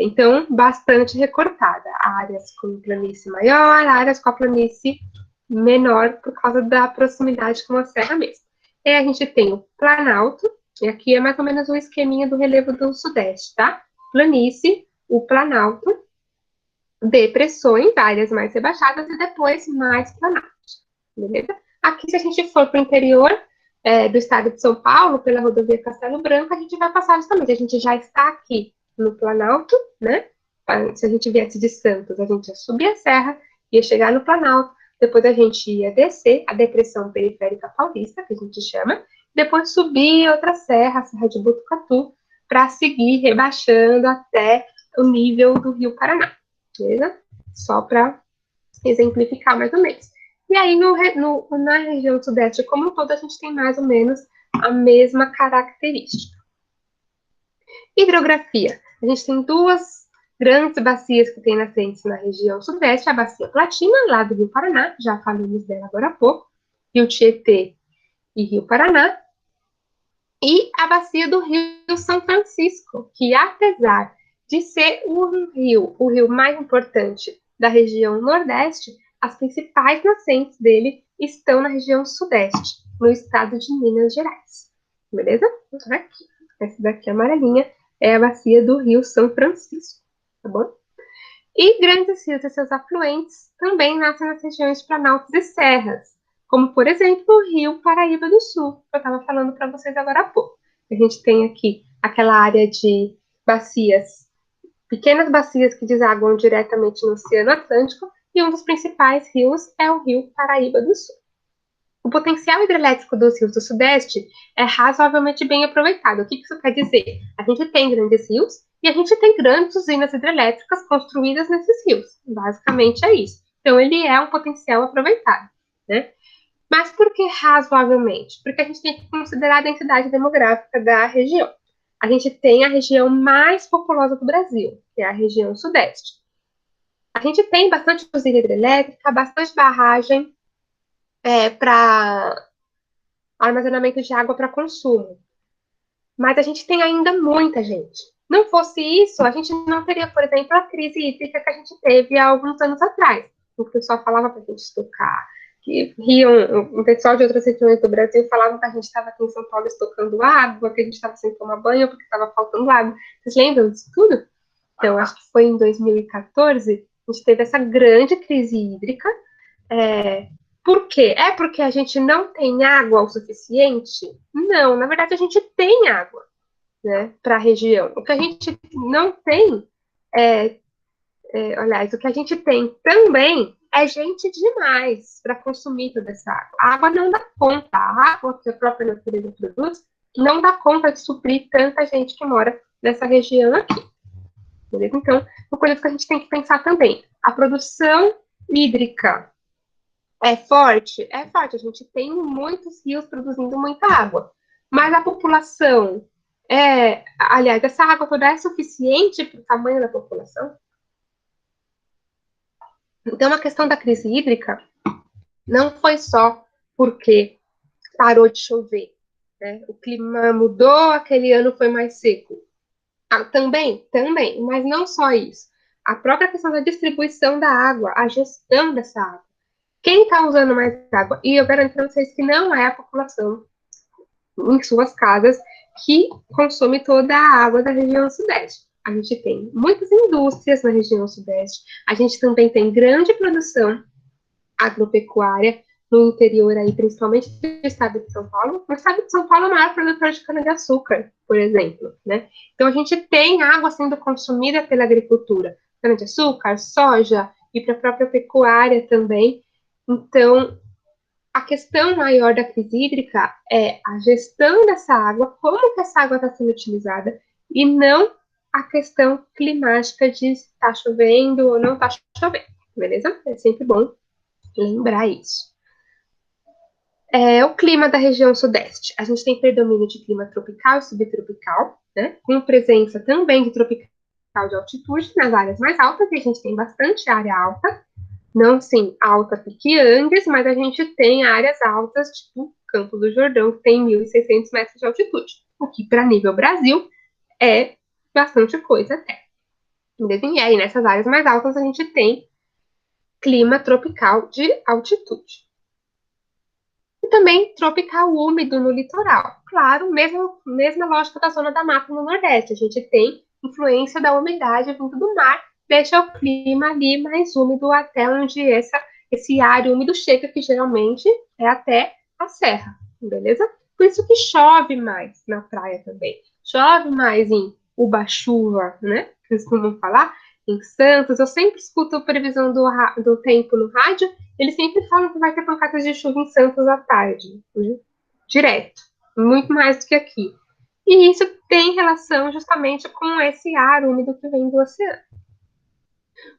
Então, bastante recortada. Áreas com planície maior, áreas com a planície menor, por causa da proximidade com a serra mesmo. E a gente tem o Planalto, e aqui é mais ou menos um esqueminha do relevo do Sudeste, tá? Planície, o Planalto, depressões, áreas mais rebaixadas, e depois mais Planalto, beleza? Aqui, se a gente for para o interior do estado de São Paulo, pela rodovia Castelo Branco, a gente vai passar justamente, a gente já está aqui no Planalto, né? Se a gente viesse de Santos, a gente ia subir a serra, ia chegar no Planalto, depois a gente ia descer a depressão periférica paulista, que a gente chama, depois subir outra serra, a Serra de Botucatu, para seguir rebaixando até o nível do Rio Paraná, beleza? Só para exemplificar mais ou menos. E aí, na região sudeste como um todo, a gente tem mais ou menos a mesma característica. Hidrografia. A gente tem duas grandes bacias que tem nascentes na região sudeste, a Bacia Platina, lá do Rio Paraná, já falamos dela agora há pouco, Rio Tietê e Rio Paraná, e a Bacia do Rio São Francisco, que apesar de ser o rio mais importante da região nordeste, as principais nascentes dele estão na região sudeste, no estado de Minas Gerais. Beleza? Então, aqui. Essa daqui, amarelinha, é a bacia do Rio São Francisco, tá bom? E grandes rios e seus afluentes também nascem nas regiões de planaltos e serras, como, por exemplo, o Rio Paraíba do Sul, que eu estava falando para vocês agora há pouco. A gente tem aqui aquela área de bacias, pequenas bacias que desaguam diretamente no Oceano Atlântico, e um dos principais rios é o Rio Paraíba do Sul. O potencial hidrelétrico dos rios do Sudeste é razoavelmente bem aproveitado. O que isso quer dizer? A gente tem grandes rios e a gente tem grandes usinas hidrelétricas construídas nesses rios. Basicamente é isso. Então, ele é um potencial aproveitado, né? Mas por que razoavelmente? Porque a gente tem que considerar a densidade demográfica da região. A gente tem a região mais populosa do Brasil, que é a região Sudeste. A gente tem bastante usina hidrelétrica, bastante barragem para armazenamento de água para consumo. Mas a gente tem ainda muita gente. Não fosse isso, a gente não teria, por exemplo, a crise hídrica que a gente teve há alguns anos atrás. O pessoal falava para a gente estocar, que riam, o pessoal de outras regiões do Brasil falava que a gente estava aqui em São Paulo estocando água, que a gente estava sem tomar banho porque estava faltando água. Vocês lembram disso tudo? Então, acho que foi em 2014, a gente teve essa grande crise hídrica. Por quê? É porque a gente não tem água o suficiente? Não, na verdade a gente tem água, né, para a região. O que a gente não tem aliás, o que a gente tem também é gente demais para consumir toda essa água. A água não dá conta, a água que a própria natureza produz não dá conta de suprir tanta gente que mora nessa região aqui. beleza? Então, uma coisa que a gente tem que pensar também, a produção hídrica é forte? É forte, a gente tem muitos rios produzindo muita água, mas a população aliás, essa água toda é suficiente para o tamanho da população? Então, a questão da crise hídrica não foi só porque parou de chover, né? O clima mudou, aquele ano foi mais seco. Ah, também, mas não só isso. A própria questão da distribuição da água, a gestão dessa água. Quem está usando mais água? E eu garanto para vocês que não é a população em suas casas que consome toda a água da região sudeste. A gente tem muitas indústrias na região sudeste, a gente também tem grande produção agropecuária no interior aí, principalmente do estado de São Paulo. O estado de São Paulo é o maior produtor de cana-de-açúcar, por exemplo, né? Então a gente tem água sendo consumida pela agricultura, cana-de-açúcar, soja e para a própria pecuária também. Então, a questão maior da crise hídrica é a gestão dessa água, como que essa água está sendo utilizada, e não a questão climática de se está chovendo ou não está chovendo, beleza? É sempre bom lembrar isso. O clima da região sudeste. A gente tem predomínio de clima tropical e subtropical, né? Com presença também de tropical de altitude nas áreas mais altas, e a gente tem bastante área alta. Não, sim, alta pique Andes, mas a gente tem áreas altas, tipo Campo do Jordão, que tem 1.600 metros de altitude, o que para nível Brasil é bastante coisa até. E aí, nessas áreas mais altas, a gente tem clima tropical de altitude. E também tropical úmido no litoral. Claro, mesma lógica da zona da mata no Nordeste. A gente tem influência da umidade vindo do mar, deixa o clima ali mais úmido até onde esse ar úmido chega, que geralmente é até a serra, beleza? Por isso que chove mais na praia também. Chove mais em Uba-chuva, né? Que eles costumam falar. Em Santos, eu sempre escuto a previsão do tempo no rádio, eles sempre falam que vai ter pancadas de chuva em Santos à tarde, né? Direto, muito mais do que aqui. E isso tem relação justamente com esse ar úmido que vem do oceano.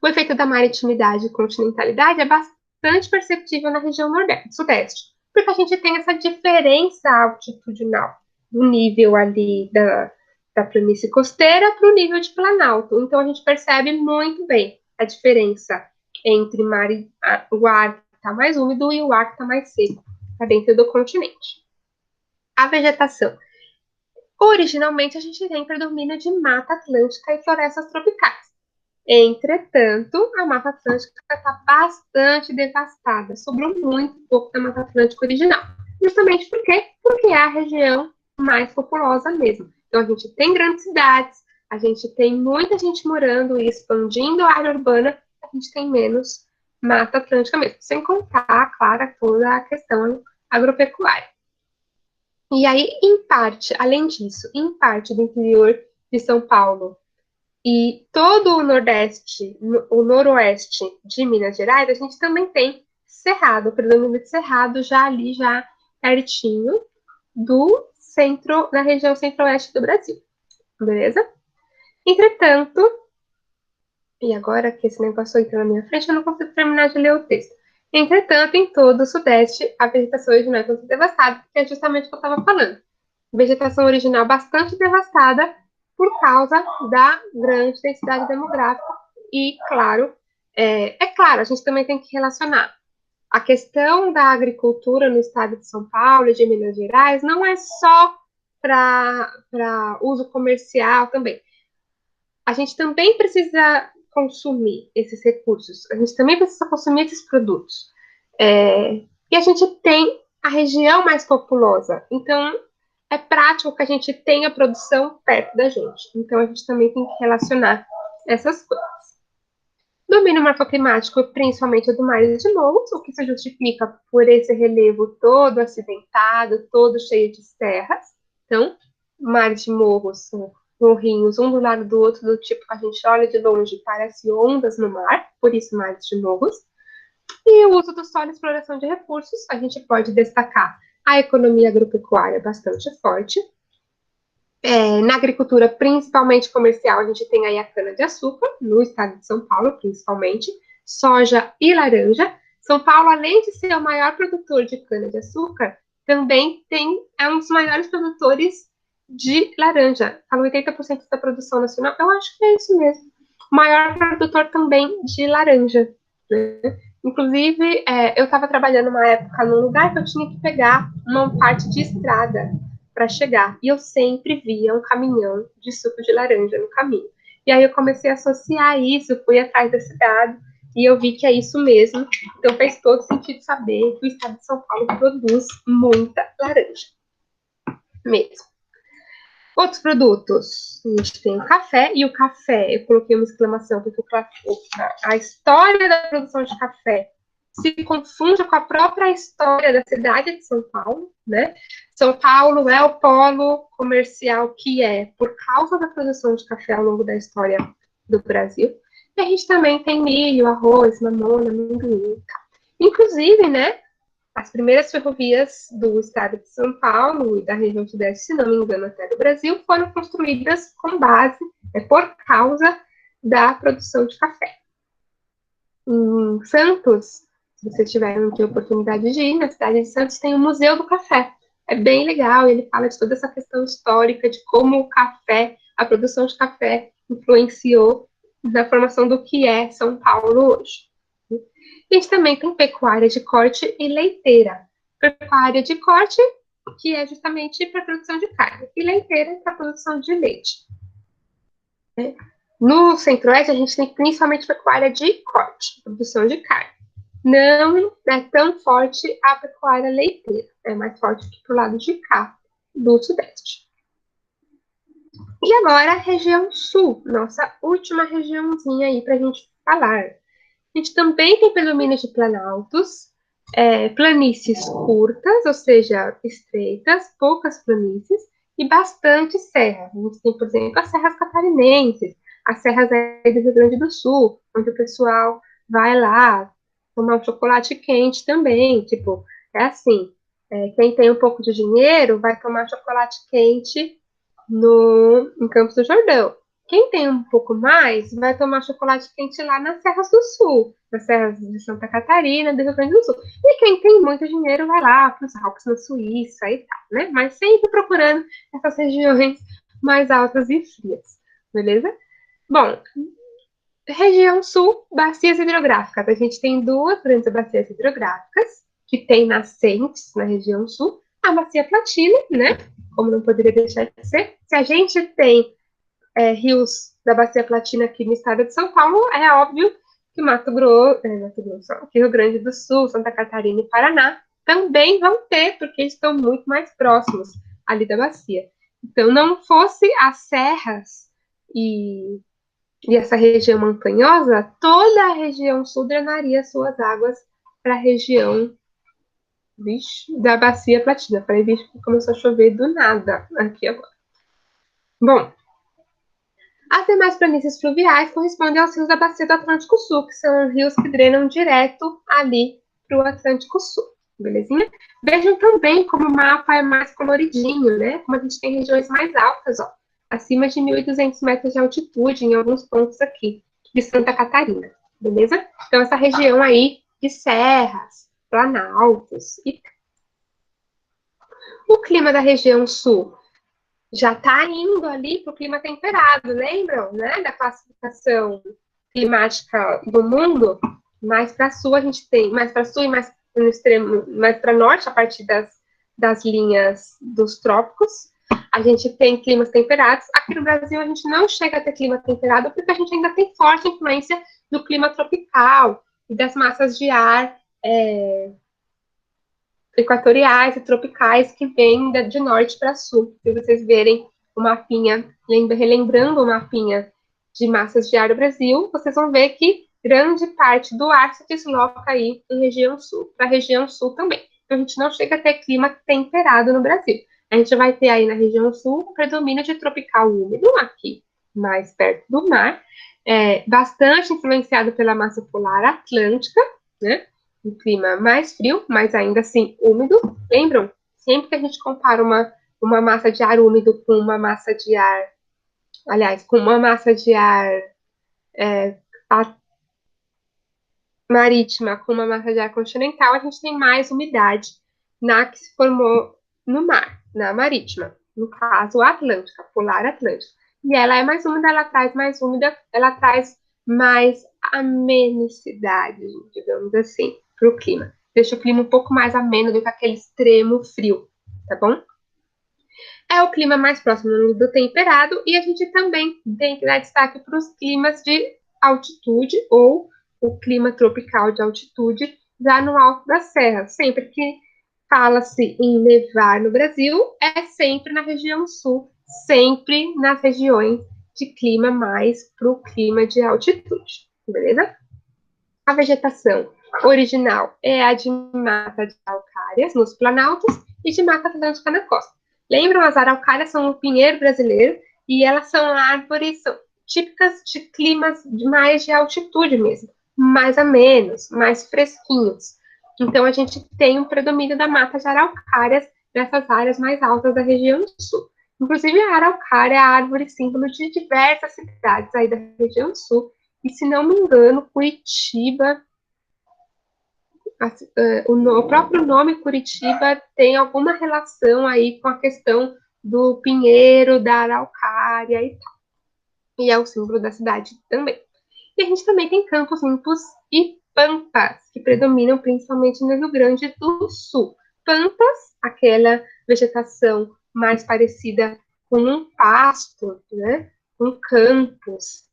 O efeito da maritimidade e continentalidade é bastante perceptível na região sudeste, porque a gente tem essa diferença altitudinal do nível ali da planície costeira para o nível de planalto. Então a gente percebe muito bem a diferença entre o ar que está mais úmido e o ar que está mais seco, para dentro do continente. A vegetação. Originalmente a gente tem predomínio de mata atlântica e florestas tropicais. Entretanto, a Mata Atlântica está bastante devastada, sobrou muito pouco da Mata Atlântica original. Justamente por quê? Porque é a região mais populosa mesmo. Então, a gente tem grandes cidades, a gente tem muita gente morando e expandindo a área urbana, a gente tem menos Mata Atlântica mesmo, sem contar, claro, toda a questão agropecuária. E aí, em parte, além disso, em parte do interior de São Paulo, e todo o Nordeste, o Noroeste de Minas Gerais, a gente também tem Cerrado, o predomínio de Cerrado já ali, já pertinho do centro, na região centro-oeste do Brasil, beleza? Entretanto, e agora que esse negócio entrou na minha frente, eu não consigo terminar de ler o texto. Entretanto, em todo o Sudeste, a vegetação original é tão devastada, que é justamente o que eu estava falando. Vegetação original bastante devastada por causa da grande densidade demográfica. E, claro, claro, a gente também tem que relacionar. A questão da agricultura no estado de São Paulo e de Minas Gerais não é só para uso comercial também. A gente também precisa consumir esses recursos, a gente também precisa consumir esses produtos. E a gente tem a região mais populosa, então é prático que a gente tenha produção perto da gente. Então a gente também tem que relacionar essas coisas. Domínio morfoclimático, principalmente do Mar de Morros, o que se justifica por esse relevo todo acidentado, todo cheio de serras. Então, Mar de Morros são morrinhos, um do lado do outro, do tipo que a gente olha de longe, parece ondas no mar, por isso Mar de Morros. E o uso do solo e exploração de recursos, a gente pode destacar a economia agropecuária bastante forte, Na agricultura, principalmente comercial, a gente tem aí a cana-de-açúcar, no estado de São Paulo, principalmente, soja e laranja. São Paulo, além de ser o maior produtor de cana-de-açúcar, também é um dos maiores produtores de laranja. Fala 80% da produção nacional, eu acho que é isso mesmo. O maior produtor também de laranja, né? Inclusive, eu estava trabalhando uma época num lugar que eu tinha que pegar uma parte de estrada para chegar. E eu sempre via um caminhão de suco de laranja no caminho. E aí eu comecei a associar isso, fui atrás desse dado e eu vi que é isso mesmo. Então faz todo sentido saber que o estado de São Paulo produz muita laranja. Mesmo. Outros produtos, a gente tem o café, e o café, eu coloquei uma exclamação, porque a história da produção de café se confunde com a própria história da cidade de São Paulo, né? São Paulo é o polo comercial que é por causa da produção de café ao longo da história do Brasil. E a gente também tem milho, arroz, mamona, amendoim. Inclusive, né, as primeiras ferrovias do estado de São Paulo e da região sudeste, se não me engano, até do Brasil, foram construídas com base, por causa da produção de café. Em Santos, se vocês tiverem aqui a oportunidade de ir, na cidade de Santos tem o Museu do Café. É bem legal, ele fala de toda essa questão histórica, de como o café, a produção de café, influenciou na formação do que é São Paulo hoje. A gente também tem pecuária de corte e leiteira. Pecuária de corte, que é justamente para a produção de carne, e leiteira para a produção de leite. No Centro-Oeste, a gente tem principalmente pecuária de corte, produção de carne. Não é tão forte a pecuária leiteira, é mais forte que para o lado de cá, do Sudeste. E agora a região Sul, nossa última regiãozinha aí para a gente falar. A gente também tem predomínio de planaltos, planícies curtas, ou seja, estreitas, poucas planícies, e bastante serra. A gente tem, por exemplo, as serras catarinenses, as serras aí do Rio Grande do Sul, onde o pessoal vai lá tomar um chocolate quente também. Tipo, é assim, quem tem um pouco de dinheiro vai tomar chocolate quente em Campos do Jordão. Quem tem um pouco mais vai tomar chocolate quente lá nas Serras do Sul, nas Serras de Santa Catarina, do Rio Grande do Sul. E quem tem muito dinheiro vai lá para os Alpes na Suíça e tal, né? Mas sempre procurando essas regiões mais altas e frias, beleza? Bom, região sul, bacias hidrográficas. A gente tem duas grandes bacias hidrográficas que tem nascentes na região sul. A bacia Platina, né? Como não poderia deixar de ser. Se a gente tem rios da Bacia Platina aqui no estado de São Paulo, é óbvio que que Rio Grande do Sul, Santa Catarina e Paraná também vão ter, porque estão muito mais próximos ali da bacia. Então, não fosse as serras e essa região montanhosa, toda a região sul drenaria suas águas para a região da Bacia Platina. Falei, vixe, começou a chover do nada aqui agora. Bom, as demais planícies fluviais correspondem aos rios da bacia do Atlântico Sul, que são rios que drenam direto ali para o Atlântico Sul, belezinha? Vejam também como o mapa é mais coloridinho, né? Como a gente tem regiões mais altas, ó, acima de 1.200 metros de altitude em alguns pontos aqui de Santa Catarina, beleza? Então, essa região aí de serras, planaltos e o clima da região sul já está indo ali para o clima temperado, lembram, né, da classificação climática do mundo? Mais para sul a gente tem, mais para sul e mais no extremo, mais para norte, a partir das linhas dos trópicos, a gente tem climas temperados. Aqui no Brasil a gente não chega a ter clima temperado porque a gente ainda tem forte influência do clima tropical e das massas de ar equatoriais e tropicais que vêm de norte para sul. Se vocês verem o mapinha, relembrando o mapinha de massas de ar do Brasil, vocês vão ver que grande parte do ar se desloca aí em região sul, para a região sul também. Então, a gente não chega a ter clima temperado no Brasil. A gente vai ter aí na região sul o predomínio de tropical úmido, aqui mais perto do mar, bastante influenciado pela massa polar atlântica, né? Um clima mais frio, mas ainda assim úmido. Lembram? Sempre que a gente compara uma uma massa de ar úmido com uma massa de ar, aliás, com uma massa de ar marítima com uma massa de ar continental, a gente tem mais umidade na que se formou no mar, na marítima. No caso, a Atlântica, polar Atlântica. E ela é mais úmida, ela traz mais úmida, ela traz mais amenicidade, digamos assim, para o clima. Deixa o clima um pouco mais ameno do que aquele extremo frio, tá bom? É o clima mais próximo do temperado e a gente também tem que dar destaque para os climas de altitude ou o clima tropical de altitude já no alto da serra. Sempre que fala-se em nevar no Brasil, é sempre na região sul, sempre nas regiões de clima mais para o clima de altitude, beleza? A vegetação original é a de mata de araucárias nos planaltos e de mata atlântica na costa. Lembram, as araucárias são o pinheiro brasileiro e elas são árvores são típicas de climas mais de altitude mesmo, mais amenos, mais fresquinhos. Então a gente tem um predomínio da mata de araucárias nessas áreas mais altas da região sul. Inclusive a araucária é a árvore símbolo de diversas cidades aí da região sul. E se não me engano, Curitiba, o próprio nome Curitiba tem alguma relação aí com a questão do pinheiro, da araucária e tal. E é o símbolo da cidade também. E a gente também tem campos limpos e pampas, que predominam principalmente no Rio Grande do Sul. Pampas, aquela vegetação mais parecida com um pasto, né? Com campos.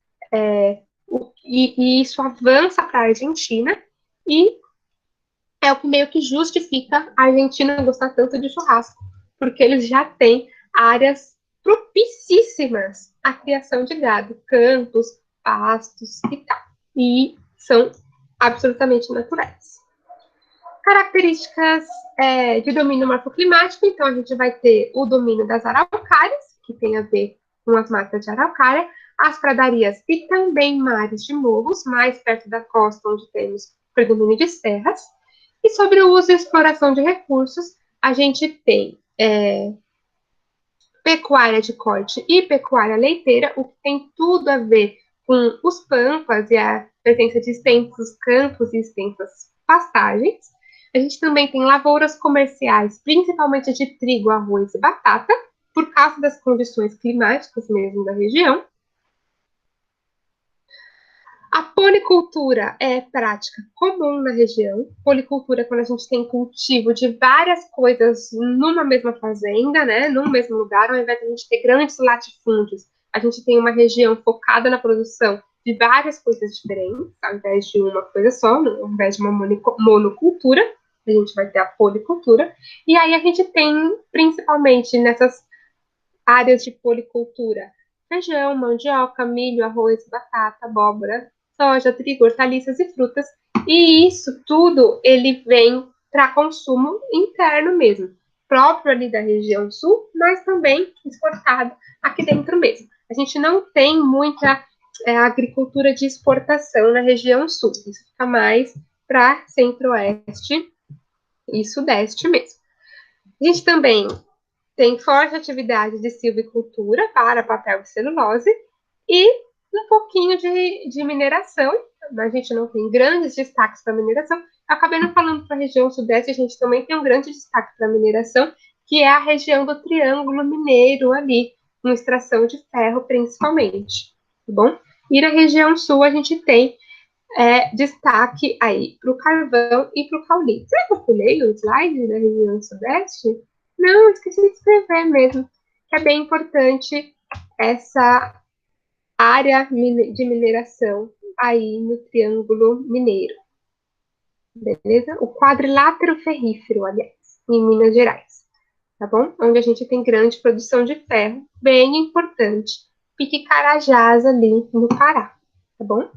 E isso avança para a Argentina e é o que meio que justifica a Argentina gostar tanto de churrasco, porque eles já têm áreas propicíssimas à criação de gado, campos, pastos e tal. E são absolutamente naturais. Características de domínio morfoclimático, então a gente vai ter o domínio das araucárias, que tem a ver com as matas de araucária, as pradarias e também mares de morros, mais perto da costa, onde temos predomínio de serras. E sobre o uso e exploração de recursos, a gente tem pecuária de corte e pecuária leiteira, o que tem tudo a ver com os pampas e a presença de extensos campos e extensas pastagens. A gente também tem lavouras comerciais, principalmente de trigo, arroz e batata, por causa das condições climáticas mesmo da região. A policultura é prática comum na região. Policultura é quando a gente tem cultivo de várias coisas numa mesma fazenda, né, num mesmo lugar, ao invés de a gente ter grandes latifúndios, a gente tem uma região focada na produção de várias coisas diferentes, ao invés de uma coisa só, ao invés de uma monocultura, a gente vai ter a policultura. E aí a gente tem, principalmente nessas áreas de policultura, feijão, mandioca, milho, arroz, batata, abóbora, soja, trigo, hortaliças e frutas. E isso tudo, ele vem para consumo interno mesmo, próprio ali da região sul, mas também exportado aqui dentro mesmo. A gente não tem muita agricultura de exportação na região sul, isso fica mais para centro-oeste e sudeste mesmo. A gente também tem forte atividade de silvicultura para papel e celulose e um pouquinho de mineração. A gente não tem grandes destaques para mineração. Eu acabei não falando para a região sudeste, a gente também tem um grande destaque para mineração, que é a região do Triângulo Mineiro ali, com extração de ferro principalmente, tá bom? E na região sul a gente tem destaque aí para o carvão e para o cauli. Será que eu pulei o slide da região sudeste? Não, esqueci de escrever mesmo. Que é bem importante essa área de mineração aí no Triângulo Mineiro. Beleza? O quadrilátero ferrífero, aliás, em Minas Gerais. Tá bom? Onde a gente tem grande produção de ferro, bem importante. Pique Carajás ali no Pará. Tá bom?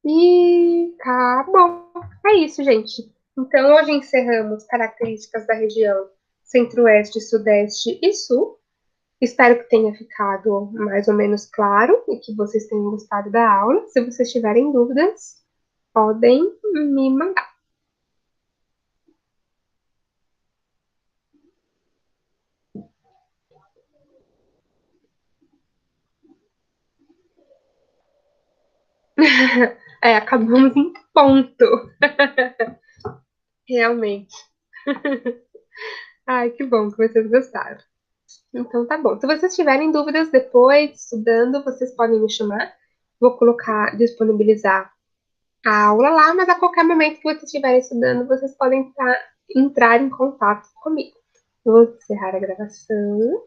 E tá bom. É isso, gente. Então, hoje encerramos características da região Centro-Oeste, Sudeste e Sul. Espero que tenha ficado mais ou menos claro e que vocês tenham gostado da aula. Se vocês tiverem dúvidas, podem me mandar. É, acabamos em ponto. Realmente. Ai, que bom que vocês gostaram. Então tá bom. Se vocês tiverem dúvidas depois, estudando, vocês podem me chamar. Vou colocar, disponibilizar a aula lá, mas a qualquer momento que vocês estiverem estudando, vocês podem entrar em contato comigo. Vou encerrar a gravação.